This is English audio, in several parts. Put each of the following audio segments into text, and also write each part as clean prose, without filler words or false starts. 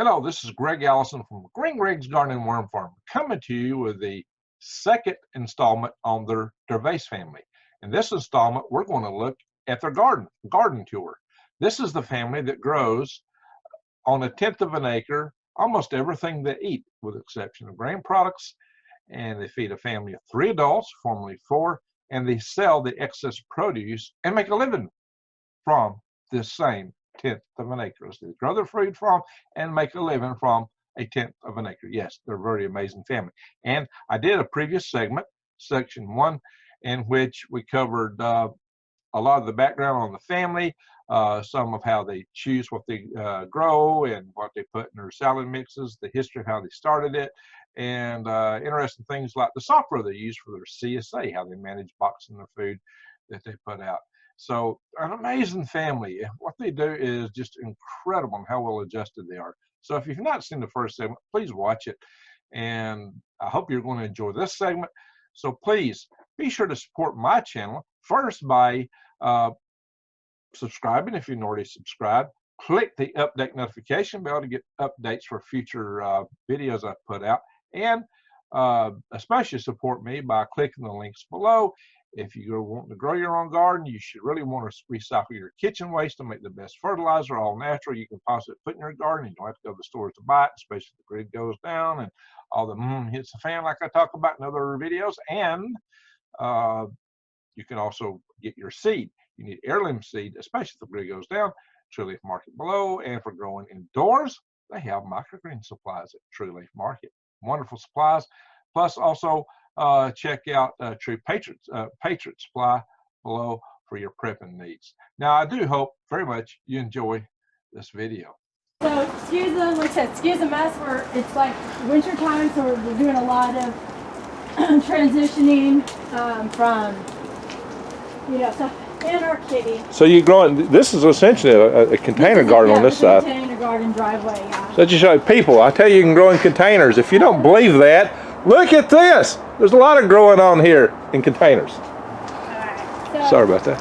Hello, this is Greg Allison from Green Greg's Garden and Worm Farm, coming to you with the second installment on their Dervaes family. In this installment, we're going to look at their garden tour. This is the family that grows on 1/10 of an acre, almost everything they eat, with the exception of grain products, and they feed a family of 3 adults, formerly 4, and they sell the excess produce and make a living from this same 1/10 of an acre. So they grow their food from and make a living from 1/10 of an acre. Yes, they're a very amazing family. And I did a previous segment, section 1, in which we covered a lot of the background on the family, some of how they choose what they grow and what they put in their salad mixes, the history of how they started it, and interesting things like the software they use for their CSA, how they manage boxing the food that they put out. So an amazing family. What they do is just incredible and how well adjusted they are. So if you've not seen the first segment, please watch it. And I hope you're going to enjoy this segment. So please be sure to support my channel first by subscribing if you've already subscribed. Click the update notification bell to get updates for future videos I put out. And especially support me by clicking the links below. If you're wanting to grow your own garden, you should really want to recycle your kitchen waste to make the best fertilizer, all natural you can possibly put in your garden. You don't have to go to the stores to buy it, especially if the grid goes down and all the hits the fan like I talk about in other videos. And you can also get your seed. You need heirloom seed, especially if the grid goes down. True Leaf Market below. And for growing indoors, they have microgreen supplies at True Leaf Market. Wonderful supplies. Plus also check out True Patriot Supply below for your prepping needs. Now, I do hope very much you enjoy this video. So excuse the, like I said, excuse the mess. It's like winter time, so we're doing a lot of transitioning from, stuff in our kitty. So you're growing, this is essentially a container garden on this side. Container garden driveway, yeah. So just show people, I tell you can grow in containers. If you don't believe that, look at this. There's a lot of growing on here in containers. Alright. Sorry about that.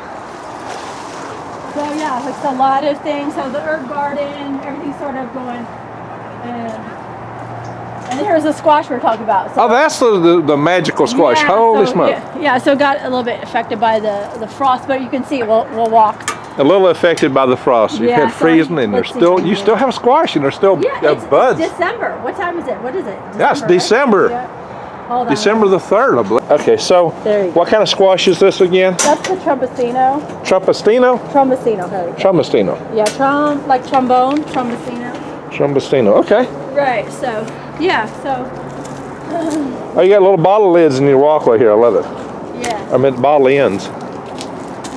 So yeah, it's a lot of things. So the herb garden, everything's sort of going. And here's the squash we're talking about. So, Oh, that's the magical squash. yeah, Holy so, smoke. Yeah, so it got a little bit affected by the frost, but you can see we'll walk. A little affected by the frost. You've had freezing and you still have squash and there's still buds. It's December. What time is it? What is it? December, Yes, December. Right? Yeah. Hold on. December the 3rd, I believe. Okay, so what kind of squash is this again? That's the Trumbacino. Trumbacino? Trumbacino, there you go. Trumbacino. Yeah, like trombone, Trumbacino. Trumbacino, okay. Right, so, yeah, so. Oh, you got little bottle lids in your walkway here. I love it. Yeah. I meant bottle ends.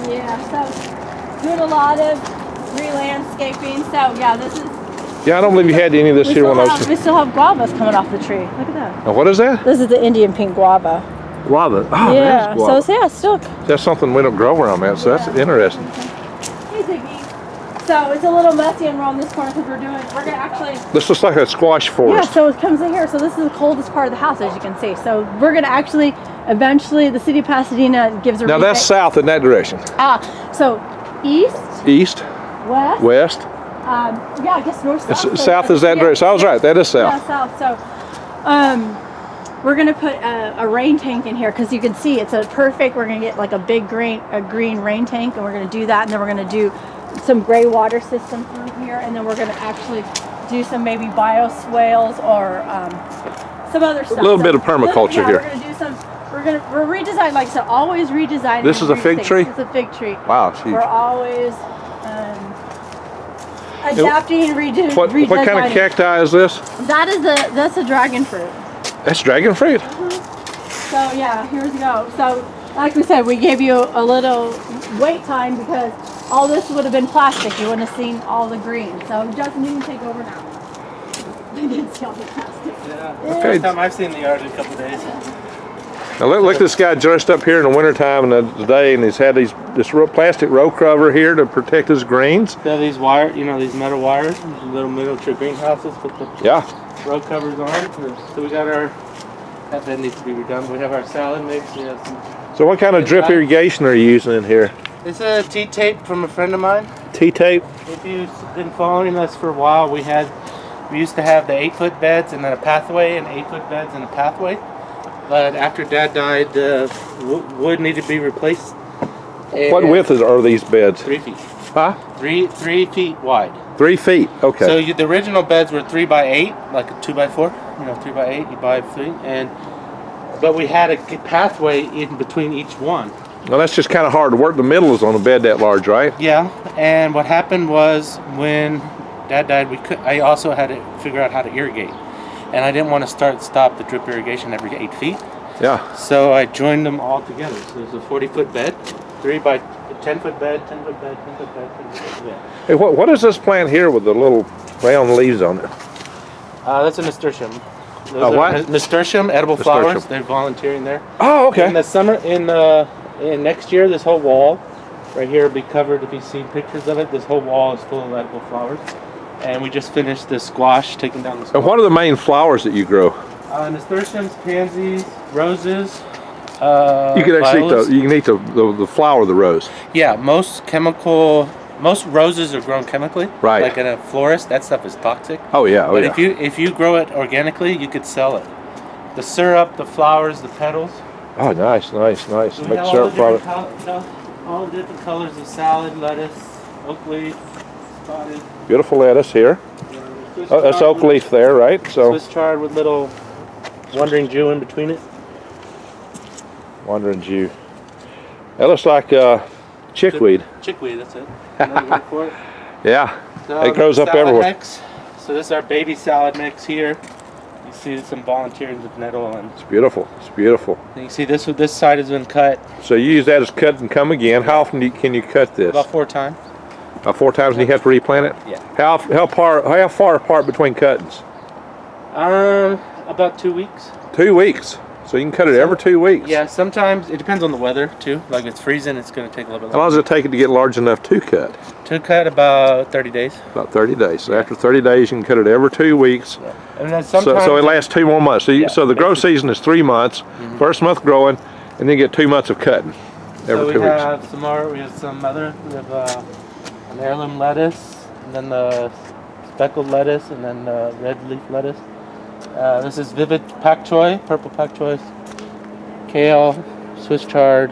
Yeah, so doing a lot of re-landscaping. So, yeah, this is. Yeah, I don't believe you had any of this here when I was. We still have guavas coming off the tree. Look at that. Now, what is that? This is the Indian pink guava. Guava. Oh, yeah, that's guava. so yeah, still. That's something we don't grow around, man. So that's interesting. Hey, Ziggy. So it's a little messy and we're on this corner because we're gonna actually. This looks like a squash forest. Yeah, so it comes in here. So this is the coldest part of the house, as you can see. So we're gonna actually, eventually, the city of Pasadena gives a. Now that's south in that direction. So east. East. West. West. Yeah, I guess north. South. South is that direction. I was right. That is south. Yeah, south. So, we're gonna put a rain tank in here because you can see it's a perfect. We're gonna get like a big green rain tank, and we're gonna do that, and then we're gonna do some gray water system through here, and then we're gonna actually do some maybe bioswales or some other stuff. A little bit of permaculture here. We're gonna do some. We're redesigning, like I said, always redesigning. This is a fig tree? It's a fig tree. Wow, it's huge. We're always adapting and redesigning. What kind of cacti is this? That's a dragon fruit. That's dragon fruit? So yeah, here we go. So like we said, we gave you a little wait time because all this would have been plastic. You wouldn't have seen all the green. So Justin, you can take over now. I didn't see all the plastic. Yeah, Okay. first time I've seen the yard in a couple of days. Now look this guy dressed up here in the wintertime and today, and he's had this plastic row cover here to protect his greens. Yeah, these these metal wires, little miniature greenhouses with the row covers on. So we got that bed needs to be redone. We have our salad mix. We have some. So what kind of drip irrigation are you using in here? It's a T-tape from a friend of mine. T-tape? If you've been following us for a while, we had We used to have the 8-foot beds and then a pathway, and 8-foot beds and a pathway. But after Dad died, the wood needed to be replaced. What width are these beds? 3 feet. Huh? 3 feet wide. 3 feet. Okay. So the original beds were 3 by 8, like a 2 by 4. 3 by 8. You buy 3, but we had a pathway in between each one. Well, that's just kind of hard to work. The middle is on a bed that large, right? Yeah. And what happened was when Dad died, I also had to figure out how to irrigate, and I didn't want to stop the drip irrigation every 8 feet. Yeah. So I joined them all together. So there's a 40-foot bed, 3 by 10-foot bed, 10-foot bed, 10-foot bed, 10-foot bed. Hey, what is this plant here with the little round leaves on it? That's a nasturtium. A what? Nasturtium, edible Nasturtium. flowers. They're volunteering there. Oh, okay. In the summer, in next year, this whole wall right here will be covered. If you've seen pictures of it, this whole wall is full of edible flowers. And we just finished the squash, taking down the squash. And what are the main flowers that you grow? Nasturtiums, pansies, roses. You can actually eat the flower of the rose. Yeah, most roses are grown chemically. Right. Like in a florist, that stuff is toxic. Oh yeah. Oh But yeah. if you grow it organically, you could sell it. The syrup, the flowers, the petals. Oh, nice. So we Make have syrup product. all the different colors of salad, lettuce, oak leaf, spotted. Beautiful lettuce here. Swiss Oh, that's chard oak leaf there, right? So Swiss chard with little wandering Jew in between it. wandering Jew. That looks like chickweed. Chickweed, that's it. Another word for it. Yeah. So It grows up salad everywhere. Mix. So this is our baby salad mix here. You see some volunteers with nettle, and It's beautiful. It's beautiful. you see this side has been cut So you use that as cut and come again. How often can you cut this? about 4 times. 4 times, and you have to replant it. Yeah. How far apart between cuttings? About 2 weeks. 2 weeks. So you can cut it every 2 weeks. Yeah, sometimes it depends on the weather too. Like if it's freezing, it's going to take a little bit How long longer. does it take it to get large enough to cut? To cut about 30 days. About 30 days. So after 30 days, you can cut it every 2 weeks. Yeah. And then sometimes So it lasts 2 more months. So Yeah. so the grow season is 3 months. First month growing, and then you get 2 months of cutting every 2 we weeks. have some more. We have some other. We have an heirloom lettuce, and then the speckled lettuce, and then the red leaf lettuce. This is vivid pak choi, purple pak choi, kale, Swiss chard,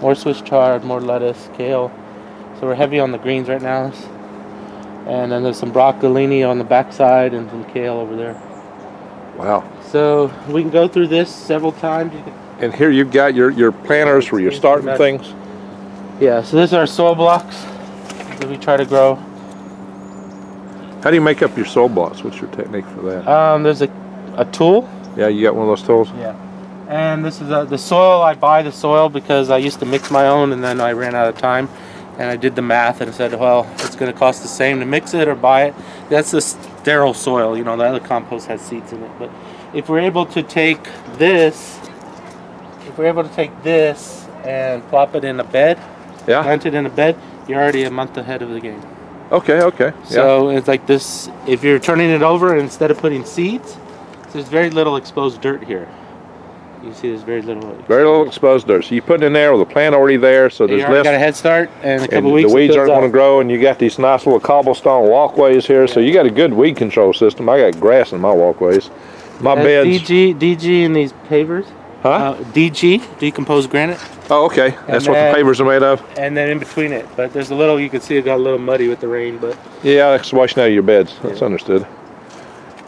more Swiss chard, more lettuce, kale. So we're heavy on the greens right now. And then there's some broccolini on the backside and some kale over there. Wow. So we can go through this several times. You can, And here you've got your planters where you're starting things. yeah, so this is our soil blocks that we try to grow. How do you make up your soil blocks? What's your technique for that? There's a tool. Yeah, you got one of those tools? Yeah. And this is the soil. I buy the soil because I used to mix my own, and then I ran out of time. And I did the math and said, well, it's going to cost the same to mix it or buy it. That's the sterile soil. You know, the other compost has seeds in it. But if we're able to take this, and plop it in a bed, Yeah. plant it in a bed, you're already a month ahead of the game. Okay. Yeah. So it's like this, if you're turning it over and instead of putting seeds, there's very little exposed dirt here. You see there's very little. Very little exposed dirt. So you put it in there with the plant already there, so You there's already less. got a head start, and a And couple weeks the weeds it aren't builds going to up. grow, and you got these nice little cobblestone walkways here, so you got a good weed control system. I got grass in my walkways. My beds. DG in these pavers. Huh? DG, decomposed granite, Oh, okay. That's what then- the pavers are made of. and then in between it. But there's a little, you can see it got a little muddy with the rain, but Yeah, that's washing out of your beds. That's understood.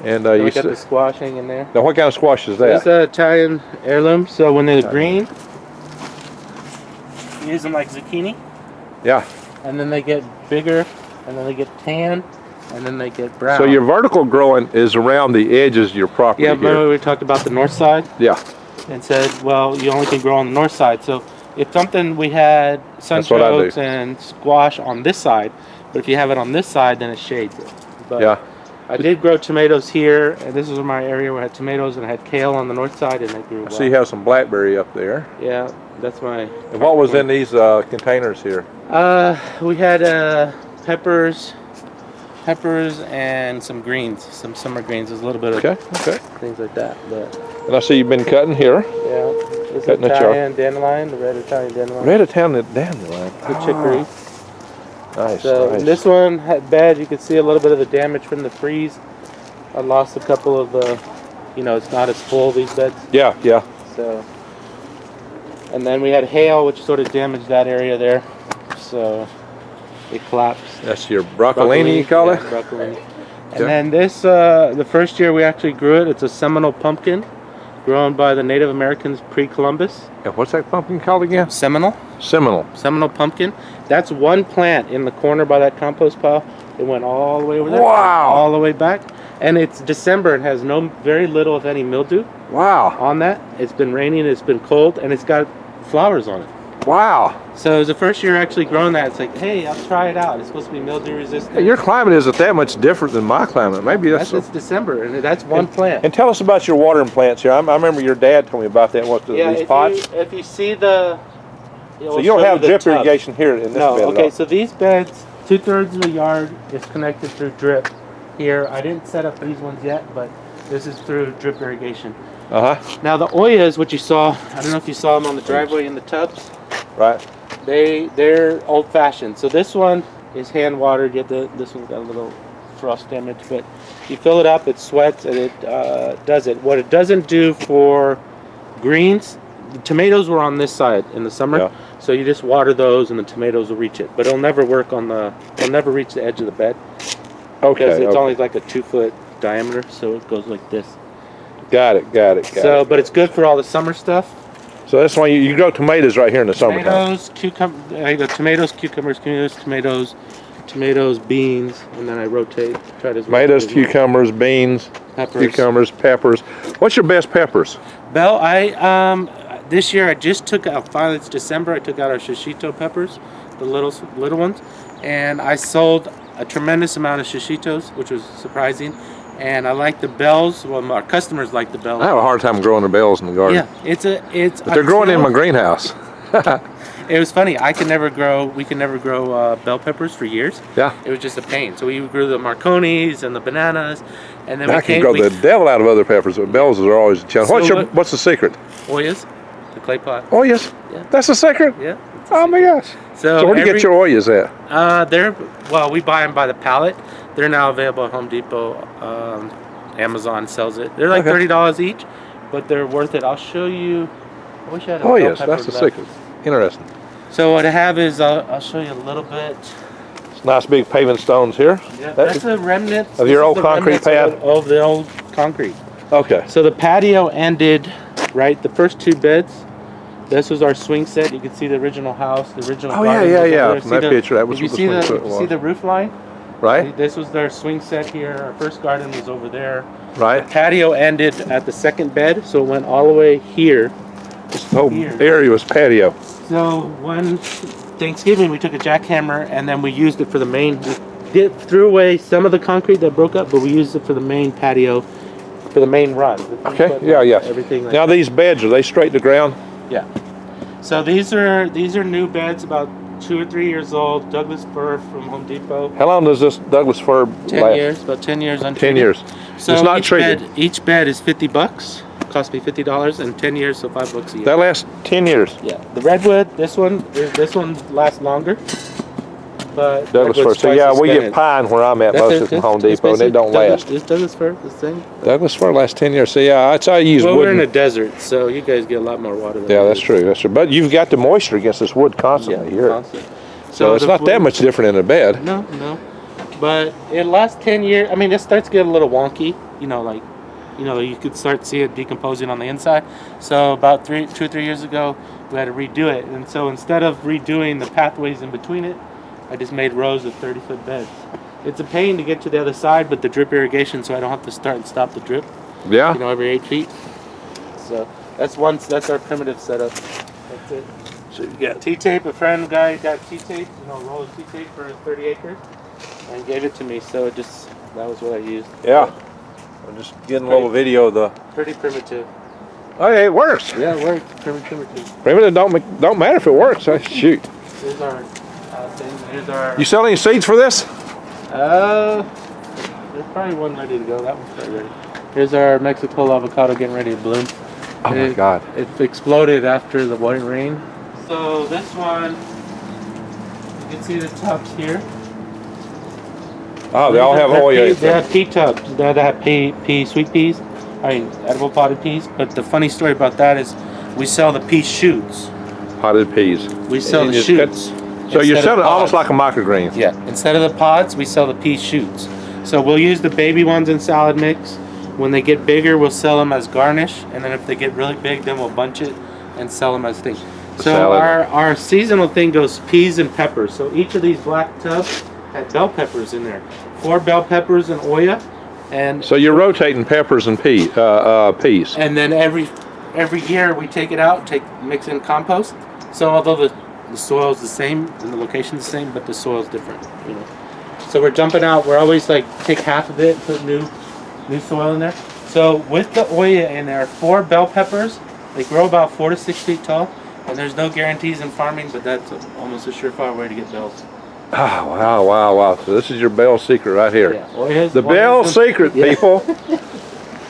And we you got the s- squash hanging there. now, what kind of squash is It's that? an Italian heirloom, so when they're green, you use them like zucchini, Yeah. and then they get bigger, and then they get tan, and then they get brown. So your vertical growing is around the edges of your property yeah, here. remember we talked about the north side? Yeah. And said, well, you only can grow on the north side. So if something we had That's what I do. sunchokes and squash on this side, but if you have it on this side, then it shades it. But Yeah. I did grow tomatoes here, and this is my area where I had tomatoes, and I had kale on the north side, and they grew I well. see you have some blackberry up there. Yeah, that's my. And what was in these containers here? We had peppers, and some greens, some summer greens. There's a little bit of Okay. things like that, but And I see you've been cutting here. yeah. This is Cutting the char- Italian dandelion, the red Italian dandelion. Red Italian dandelion. The chicory. Nice. So nice. this one had bed. You can see a little bit of the damage from the freeze. I lost a couple of the, it's not as full, these beds. Yeah, yeah. So, and then we had hail, which sort of damaged that area there. So it collapsed. That's your broccolini, you call it? Broccolini. And Yeah. then this, the first year we actually grew it, it's a Seminole pumpkin grown by the Native Americans pre-Columbus. Yeah, what's that pumpkin called again? Seminole pumpkin. That's one plant in the corner by that compost pile. It went all the way over there. Wow. All the way back. And it's December and has very little, if any, mildew Wow. on that. It's been raining, it's been cold, and it's got flowers on it. Wow. So it was the first year actually growing that. It's like, hey, I'll try it out. It's supposed to be mildew resistant. Hey, your climate isn't that much different than my climate. Maybe that's... It's December, and that's one plant. And tell us about your watering plants here. I remember your dad told me about that. These pots? If you see the... So you don't have drip irrigation here in this bed at okay, all? so these beds, 2/3 of the yard is connected through drip. Here, I didn't set up these ones yet, but this is through drip irrigation. Uh-huh. Now the Oyas, which you saw, I don't know if you saw them on the driveway in the tubs. Right. They're old-fashioned. So this one is hand watered. This one's got a little frost damage, but you fill it up, it sweats, and it does it. What it doesn't do for greens, the tomatoes were on this side in the summer, Yeah. so you just water those, and the tomatoes will reach it. But it'll never work it'll never reach the edge of the bed. Okay. Because it's okay. only like a 2-foot diameter, so it goes like this. Got it. But it's good for all the summer stuff. So that's why you grow tomatoes right here in the summertime. Tomatoes, beans, and then I rotate. Try to Tomatoes, cucumbers, beans, cucumbers, peppers. What's your best peppers? Bell, this year I just took out, finally it's December, I took out our shishito peppers, the little ones, and I sold a tremendous amount of shishitos, which was surprising. And I like the bells. Well, our customers like the bells. I have a hard time growing the bells in the garden. Yeah, But they're growing in my greenhouse. It was funny. We could never grow bell peppers for years. Yeah. It was just a pain. So we grew the Marconis and the bananas, and then I can grow the devil out of other peppers, but bells are always a challenge. So What's the secret? Oyas, the clay pot. Oyas? Yeah. That's the secret? Yeah. Oh my gosh. So where do you get your Oyas at? We buy them by the pallet. They're now available at Home Depot. Amazon sells it. They're like $30 each, but they're worth it. I'll show you. I wish I had a bell Yes, pepper that's the left. secret. Interesting. So what I have is I'll show you a little bit. It's nice big paving stones here. Yeah, that's a remnant of your old concrete pad. Of the old concrete. Okay. So the patio ended right. The first two beds. This was our swing set. You can see the original house, the original. Oh garden yeah. was over there. From that picture, that was If you what see the swing set see the roof line. Right. This was their swing set here. Our first garden was over there. Right. The patio ended at the second bed, so it went all the way here. This whole area was patio. So one Thanksgiving, we took a jackhammer and then we used it for the main. We threw away some of the concrete that broke up, but we used it for the main patio, for the main run. Okay. Yeah. Everything. Like now these beds, are they straight to ground? Yeah. So these are new beds, about 2 or 3 years old. Douglas fir from Home Depot. How long does this Douglas fir last? 10 years. About 10 years untreated. 10 years. So it's not treated. Each bed is $50. Cost me $50, and 10 years, so $5 a year. That lasts 10 years. Yeah. The redwood, this one lasts longer. But Douglas fir. So yeah, we get pine where I'm at most from Home Depot, and it don't last. Is Douglas fir the same? Douglas fir lasts 10 years. So yeah, that's how I use wood. We're in a desert, so you guys get a lot more water than Yeah, we that's do. true. That's true. But you've got the moisture against this wood constantly here. Constant. So it's not that much different in a bed. No. But it lasts 10 years. I mean, it starts to get a little wonky. You could start see it decomposing on the inside. So about 2 or 3 years ago, we had to redo it. And so instead of redoing the pathways in between it, I just made rows of 30-foot beds. It's a pain to get to the other side, but the drip irrigation, so I don't have to start and stop the drip. Yeah. Every 8 feet. So that's our primitive setup. That's it. So you got T-tape. A friend guy got T-tape, a roll of T-tape for 30 acres, and gave it to me. So that was what I used. Yeah. I'm just getting a little video of the. Pretty primitive. Oh, yeah, it works. Yeah, it works. Primitive. Primitive don't matter if it works. Shoot. Here's our thing. Here's our. You sell any seeds for this? There's probably one ready to go. That one's probably ready. Here's our Mexico avocado getting ready to bloom. Oh my God. It exploded after the white rain. So this one, you can see the tops here. Oh, they all have Oya. They have pea tubs. They have sweet peas. I mean, edible potted peas. But the funny story about that is we sell the pea shoots. Potted peas. We sell And the you shoots. So you're instead selling of almost like pods. a microgreen. Yeah. Instead of the pods, we sell the pea shoots. So we'll use the baby ones in salad mix. When they get bigger, we'll sell them as garnish. And then if they get really big, then we'll bunch it and sell them as things. So Salad. our seasonal thing goes peas and peppers. So each of these black tubs had bell peppers in there. 4 bell peppers and Oya. And So you're rotating peppers and peas. and then every year we take it out, mix in compost. So although the soil is the same and the location's the same, but the soil is different. You know. So we're dumping out. We're always like take half of it, put new soil in there. So with the Oya in there, 4 bell peppers. They grow about 4 to 6 feet tall. And there's no guarantees in farming, but that's almost a surefire way to get bells. Oh, wow. So this is your bell secret right here. Yeah. Oyas, The bell secret, people.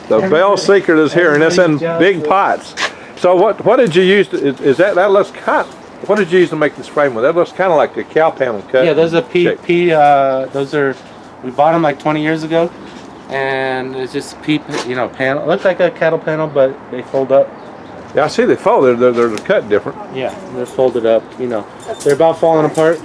The bell secret is here, and it's in big pots. So what did you use? Is that looks kind? What did you use to make this frame with? That looks kind of like a cow panel cut. Yeah, those are shape. those are, we bought them like 20 years ago, and it's just panel. It looks like a cattle panel, but they fold up. Yeah, I see they fold. They're cut different. Yeah, they're folded up. They're about falling apart.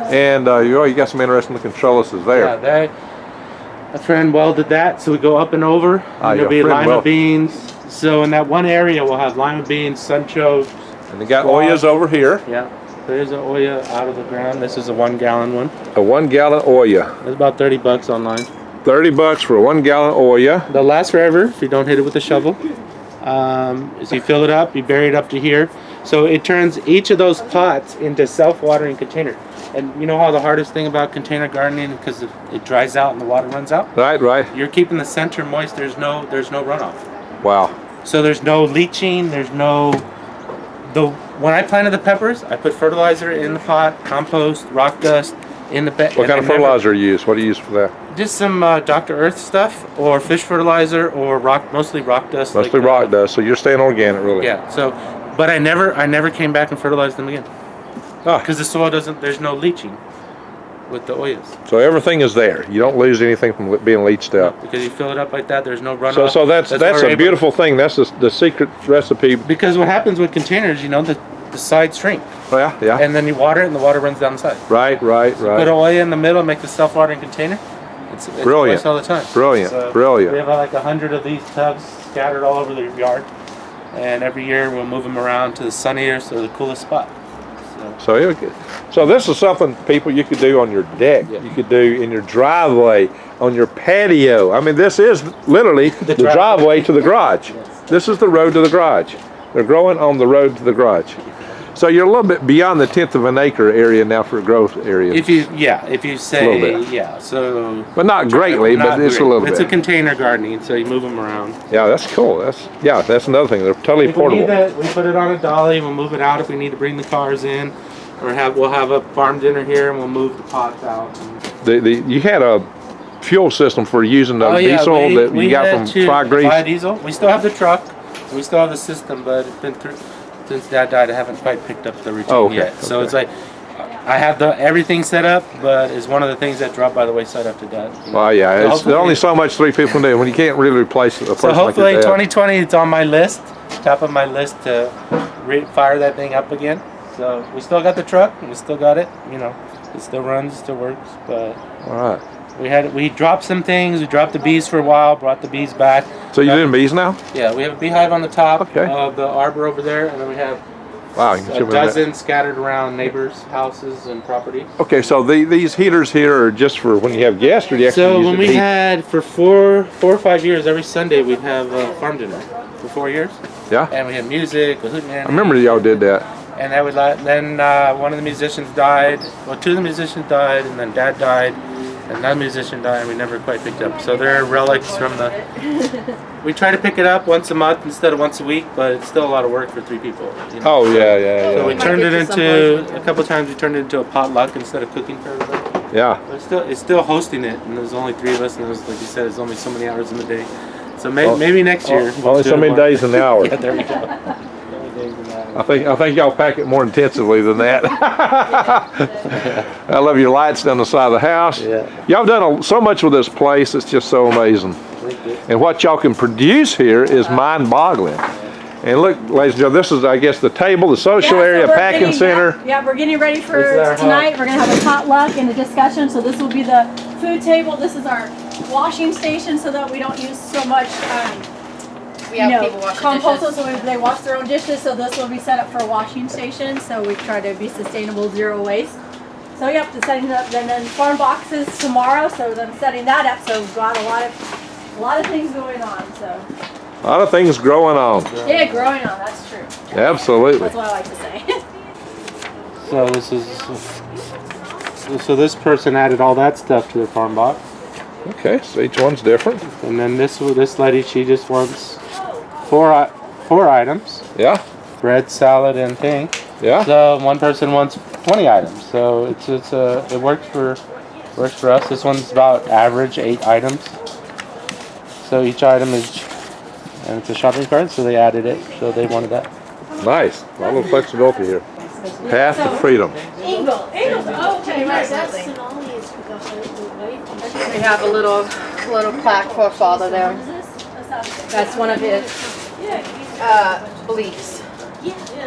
And you got some interesting looking trellises there. Yeah, a friend welded that, so we go up and over. And there'll be lima beans. So in that one area, we'll have lima beans, sunchos. And they got Oyas over here. Yeah, there's an Oya out of the ground. This is a 1 gallon one. A 1 gallon Oya. It's about $30 online. $30 for a 1 gallon Oya. They'll last forever if you don't hit it with a shovel. So you fill it up, you bury it up to here. So it turns each of those pots into self-watering container. And you know how the hardest thing about container gardening, because it dries out and the water runs out? Right. You're keeping the center moist. There's no runoff. Wow. So there's no leaching. When I planted the peppers, I put fertilizer in the pot, compost, rock dust in the bed. What kind of fertilizer do you use? What do you use for that? Just some Dr. Earth stuff, or fish fertilizer, or mostly rock dust. Mostly rock dust. So you're staying organic, really. Yeah. So, but I never came back and fertilized them again. Because the soil there's no leaching with the Oyas. So everything is there. You don't lose anything from being leached out. Because you fill it up like that, there's no runoff. So that's a beautiful thing. That's the secret recipe. Because what happens with containers, the sides shrink. Oh, yeah. And then you water it, and the water runs down the side. Right. Put an Oya in the middle, make the self-watering container. It's brilliant. all the time. Brilliant. We have like 100 of these tubs scattered all over the yard, and every year we'll move them around to the sunniest or the coolest spot. So this is something, people, you could do on your deck. Yeah. You could do in your driveway, on your patio. I mean, this is literally the driveway to the garage. Yes. This is the road to the garage. They're growing on the road to the garage. So you're a little bit beyond the 1/10 of an acre area now for a growth area. If you say, so. But not greatly, but it's a little bit. It's a container gardening, so you move them around. Yeah, that's cool. That's another thing. They're totally portable. We put it on a dolly. We'll move it out if we need to bring the cars in, or we'll have a farm dinner here, and we'll move the pots out. You had a fuel system for using the diesel that you got from Microgreens. Biodiesel. We still have the truck. We still have the system, but it's been through. Since Dad died, I haven't quite picked up the routine yet. So it's like I have everything set up, but it's one of the things that dropped by the wayside after Dad. Well, yeah, there's only so much 3 people can do when you can't really replace a person. So hopefully, like 2020, it's on my list, top of my list to fire that thing up again. So we still got the truck, and we still got it. It still runs, it still works. But all right. We dropped some things. We dropped the bees for a while, brought the bees back. So you're doing bees now? Yeah, we have a beehive on the top of the arbor over there, and then we have a dozen scattered around neighbors' houses and property. Okay, so these heaters here are just for when you have guests, or do you actually use when we had for four or 5 years, every Sunday we'd have a farm dinner for 4 years. Yeah. And we had music, with I remember y'all did that. And then one of the musicians died. Well, 2 of the musicians died, and then Dad died. And another musician died, and we never quite picked up. So they're relics from the. We try to pick it up once a month instead of once a week, but it's still a lot of work for 3 people. Oh yeah. So we turned it into a couple of times. We turned it into a potluck instead of cooking for everybody. Yeah. But it's still hosting it, and there's only 3 of us, and like you said, there's only so many hours in the day. So maybe next year. Only so many days and hours. Yeah, there we go. things and that. I think y'all pack it more intensively than that. I love your lights down the side of the house. Yeah. Y'all done so much with this place. It's just so amazing. Thank you. And what y'all can produce here is mind-boggling. And look, ladies and gentlemen, this is, I guess, the table, the social area, packing center. Yeah, we're getting ready for This is our tonight. hub. We're gonna have a potluck and a discussion. So this will be the food table. This is our washing station, so that we don't use so much, We have people washing compost. dishes. So they wash their own dishes. So this will be set up for a washing station. So we try to be sustainable, zero waste. So yep, the setting up, and then farm boxes tomorrow. So then setting that up. So we've got a lot of things going on. So. A lot of things growing on. Yeah, growing on, that's true. Absolutely. That's what I like to say. So this is. So this person added all that stuff to the farm box, Okay, so each one's different. and then this lady, she just wants four items: Yeah, bread, salad, and thing. yeah. So one person wants 20 items. So it works for us. This one's about average 8 items. So each item is, and it's a shopping cart. So they added it. So they wanted that. Nice. A lot of flexibility here. Path to freedom. Eagles, okay, right, that's. We have a little plaque for Father there. That's one of his beliefs,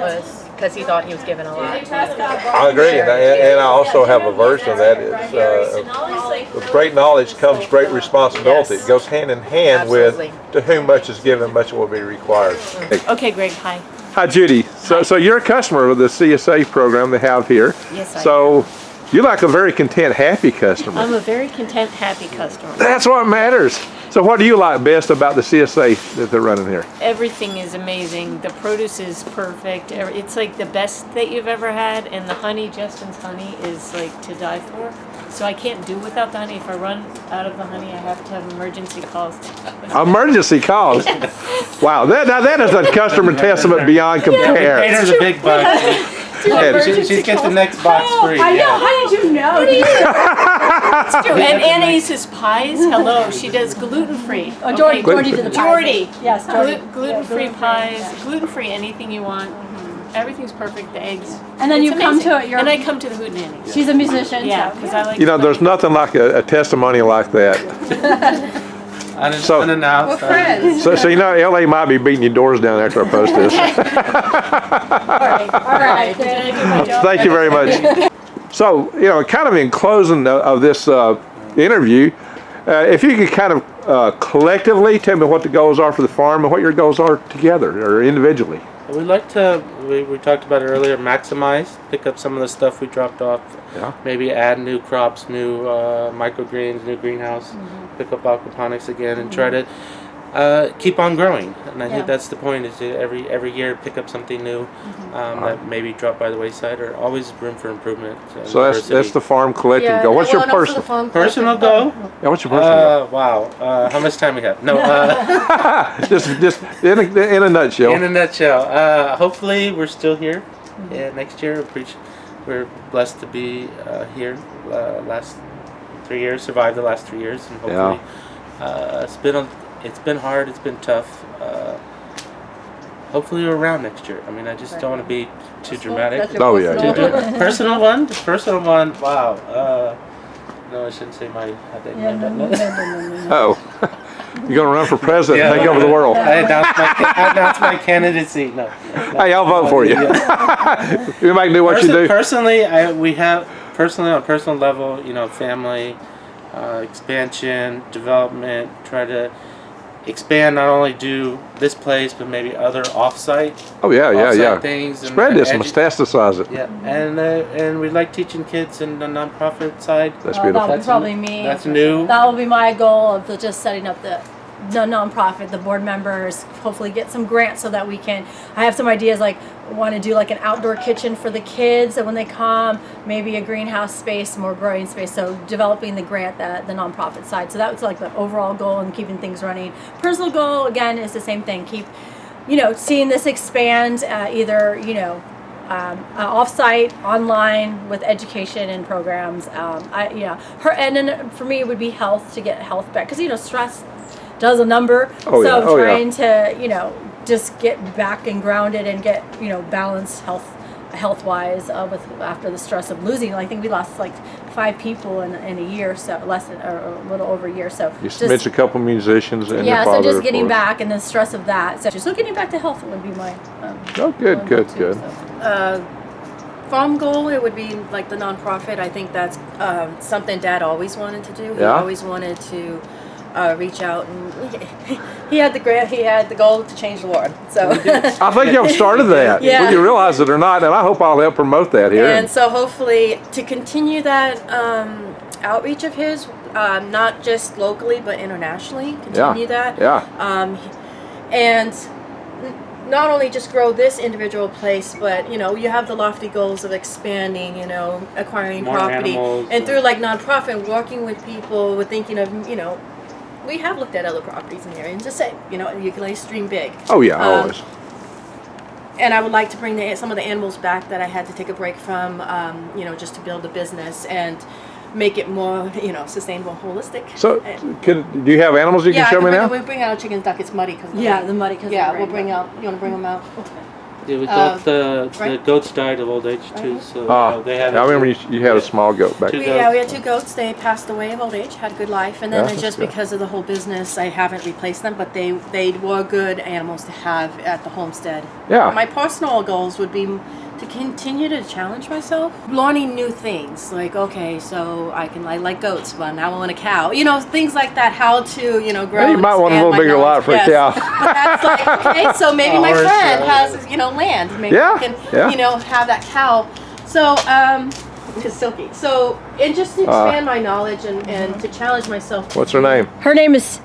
was because he thought he was given a lot. I agree, and I also have a version of that. It's, with great knowledge comes great responsibility. Yes. It goes hand in hand Absolutely. with to whom much is given, much will be required. Okay, Greg, hi. Hi, Judy. So you're a customer of the CSA program they have here. Yes, I So you're like a very content, happy customer. I'm a very content, happy customer. That's what matters. So what do you like best about the CSA that they're running here? Everything is amazing. The produce is perfect. It's like the best that you've ever had, and the honey, Justin's honey, is like to die for. So I can't do without the honey. If I run out of the honey, I have to have emergency calls. Emergency calls. Wow, that is a customer testament beyond Paid her compare. the big bucks. She gets the next box free. I know, yeah. how did you know? And Annie's pies. Hello, she does gluten-free. Oh, Jordy, Okay. Jordy did the pies. Jordy. Yes, Jordy. Gluten-free Yeah, pies, gluten-free anything you want. Everything's perfect. The eggs. And then It's you come amazing. to it, you're, And I come to the Hootenannies. she's a musician, Yeah, so. because I like. You know, to there's play. nothing like a testimony like that. So- Unannounced. Friends. So you know, LA might be beating your doors down after I post this. All right. Did I do my job? Thank you very much. So, you know, kind of in closing of this interview, if you could kind of collectively tell me what the goals are for the farm and what your goals are together or individually. We'd like to, we talked about it earlier, maximize, pick up some of the stuff we dropped off. Yeah. Maybe add new crops, new microgreens, new greenhouse, pick up aquaponics again, and try to keep on growing. And I Yeah. think that's the point, is to every year pick up something new that maybe dropped by the wayside, or always room for improvement. So that's the farm collective goal. What's your personal? personal goal. Yeah, what's your personal goal? Wow. How much time we have? No. Just in a nutshell. In a nutshell, hopefully we're still here next year. We're blessed to be here last 3 years, survived the last 3 years, and hopefully it's been hard, it's been tough. Hopefully we're around next year. I mean, I just don't want to be too dramatic. Oh, yeah. Personal one. Wow. No, I shouldn't say my. Oh, you're gonna run for president and take over the world. I announced my candidacy. No. Hey, I'll vote for you. You might do what you do. Personally, we have on a personal level, family, expansion, development. Try to expand, not only do this place, but maybe other off-site. Oh yeah. Things. Spread this, metastasize it. Yeah, and we like teaching kids in the nonprofit side. That's That beautiful. would probably me. That's new. That will be my goal of just setting up the nonprofit, the board members, hopefully get some grants so that we can, I have some ideas, like want to do like an outdoor kitchen for the kids, so when they come, maybe a greenhouse space, more growing space, so developing the grant, the nonprofit side. So that was like the overall goal and keeping things running. Personal goal, again, is the same thing. Keep, seeing this expand, either, off-site, online, with education and programs. And then for me, it would be health, to get health back, because stress does a number. Oh, yeah. So trying to just get back and grounded and get, you know, balanced health wise with after the stress of losing. I think we lost like 5 people in a year, so less than or a little over a year. So You mentioned a couple musicians and yeah, your father, so just of getting course. back and the stress of that. So getting back to health would be my. Oh, good, one good, too, good. so. Farm goal, it would be like the nonprofit. I think that's something Dad always wanted to do. He Yeah. always wanted to reach out, and he had the goal to change the world. So I think y'all started that, Yeah. whether you realize it or not, and I hope I'll help promote that here. and so hopefully to continue that outreach of his, not just locally but internationally, continue that. Yeah. And not only just grow this individual place, but, you know, you have the lofty goals of expanding, you know, acquiring More property, animals, and through like nonprofit, working with people, with thinking of, you know, we have looked at other properties in the area and just say, you know, you can always stream big. Oh yeah, always. And I would like to bring some of the animals back that I had to take a break from, you know, just to build a business and make it more, you know, sustainable and holistic. So, And- do you have animals you can show me now? we bring out a chicken duck. It's muddy because Yeah, the muddy. Cause yeah, of the we'll rain. bring out. You want to bring them out? Yeah, we got the right. goats died of old age too, Right. so I they had. remember you had a small goat back Two there. Yeah, we had 2 goats. They passed away of old age, had a good life, and then Yeah, that's just good. because of the whole business, I haven't replaced them. But they were good animals to have at the homestead. Yeah. My personal goals would be to continue to challenge myself, learning new things. Like, okay, so I like goats, but now I want a cow. You know, things like that. How to, you know, grow. Well, you and might want a expand little my bigger lot knowledge. for a Yes. cow. But that's like, okay, so maybe my Horse, friend yeah. has, you know, land. Maybe Yeah, I can, yeah. you know, have that cow. So, it's silky. So, and just to expand my knowledge and to challenge myself. What's her name? Her name is.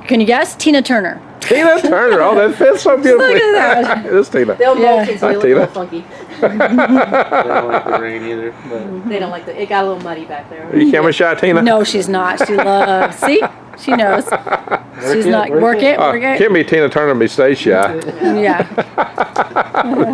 Can you guess? Tina Turner. Tina Turner. Oh, that fits so beautifully. Look at that. It is Tina. They'll Yeah. mold things, so Hi, they look a Tina. little funky. They don't like the rain either. But They don't like it got a little muddy back there. Are you camera shy, Tina? No, she's not. She loves. See, she knows. She's it, not. work Work it. it. Work it. Can't be Tina Turner and be stage shy. Yeah.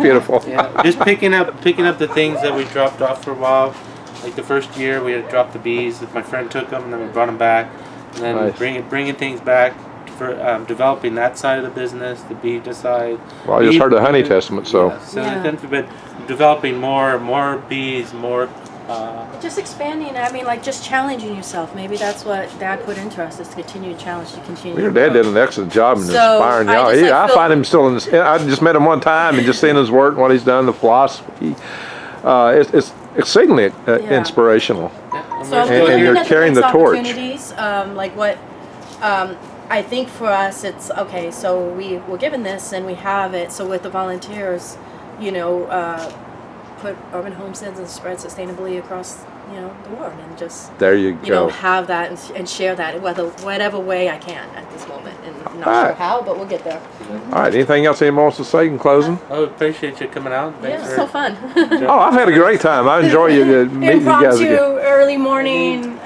Beautiful. yeah, just picking up the things that we dropped off for a while. Like the first year, we had dropped the bees. My friend took them, and then we brought them back, and then Nice. bringing things back for developing that side of the business, the bee side. Well, I just heard the honey testament, so. Yeah, so Yeah. it's been developing more bees, more. Just expanding. I mean, like just challenging yourself. Maybe that's what Dad put into us, is to continue to challenge, to continue. Your to dad grow. did an excellent job in So, inspiring I y'all. just, like, I feel- find him still in this. I just met him one time and just seeing his work and what he's done, the philosophy. It's exceedingly Yeah. inspirational. So I'm And looking you're at the carrying next the torch. opportunities, like what I think for us, it's okay. So we were given this and we have it. So with the volunteers, you know, put urban homesteads and spread sustainably across, you know, the world, and just There you you know, go. have that and share that whatever way I can at this moment. And I'm not All sure right. how, but we'll get there. All right. Anything else anyone wants to say in closing? I appreciate you coming out. Yeah, Thanks it's for- so fun. Oh, I've had a great time. I enjoy you meeting you guys Impromptu, again. early morning.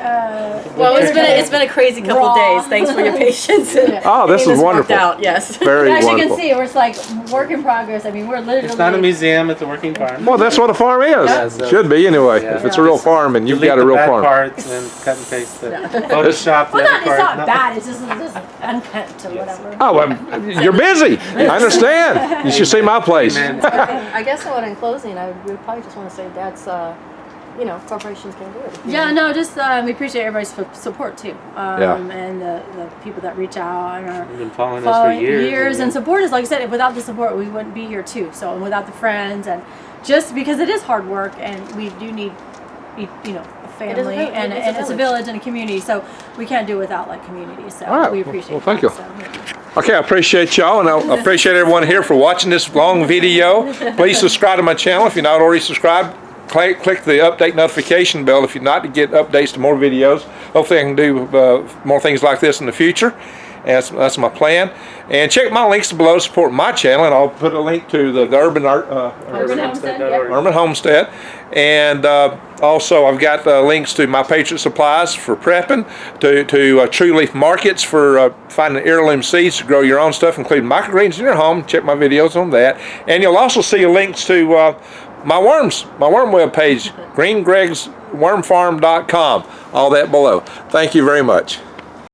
Well, it's been a crazy couple Raw. days. Thanks for your patience. Oh, this Getting is worked wonderful. Out, yes. Very As you wonderful. can see, it's like work in progress. I mean, we're literally. It's not a museum; it's a working farm. Well, that's what a farm is. Yeah, so- Should be anyway. Yeah. If it's a real farm and you've Delete got a the real bad farm. parts and cut and paste it. Photoshop the Well, other not, it's part. not bad. It's just unkept or whatever. Oh, well, you're busy. I understand. You should see my place. Amen. I guess what in closing, I would probably just want to say Dad's, you know, corporations can do it. Yeah, no, just we appreciate everybody's support too, Yeah. and the people that reach out and are You've been following us for following years. and support us. Like I said, without the support, we wouldn't be here too. So, and without the friends, and just because it is hard work, and we do need, you know, a It is a family, village. and It is a it's a village. village and a community. So we can't do it without like community. So All right. we appreciate. Well, thank that. you. So, yeah. Okay, I appreciate y'all, and I appreciate everyone here for watching this long video. Please subscribe to my channel if you're not already subscribed. Click the update notification bell if you're not, to get updates to more videos. Hopefully I can do more things like this in the future. And that's my plan. And check my links below to support my channel, and I'll put a link to the Urban Homestead, yep. Urban Homestead. And also I've got links to my Patriot Supplies for prepping, to True Leaf Markets for finding heirloom seeds to grow your own stuff, including microgreens in your home. Check my videos on that. And you'll also see links to my worm web page, greengregswormfarm.com. All that below. Thank you very much.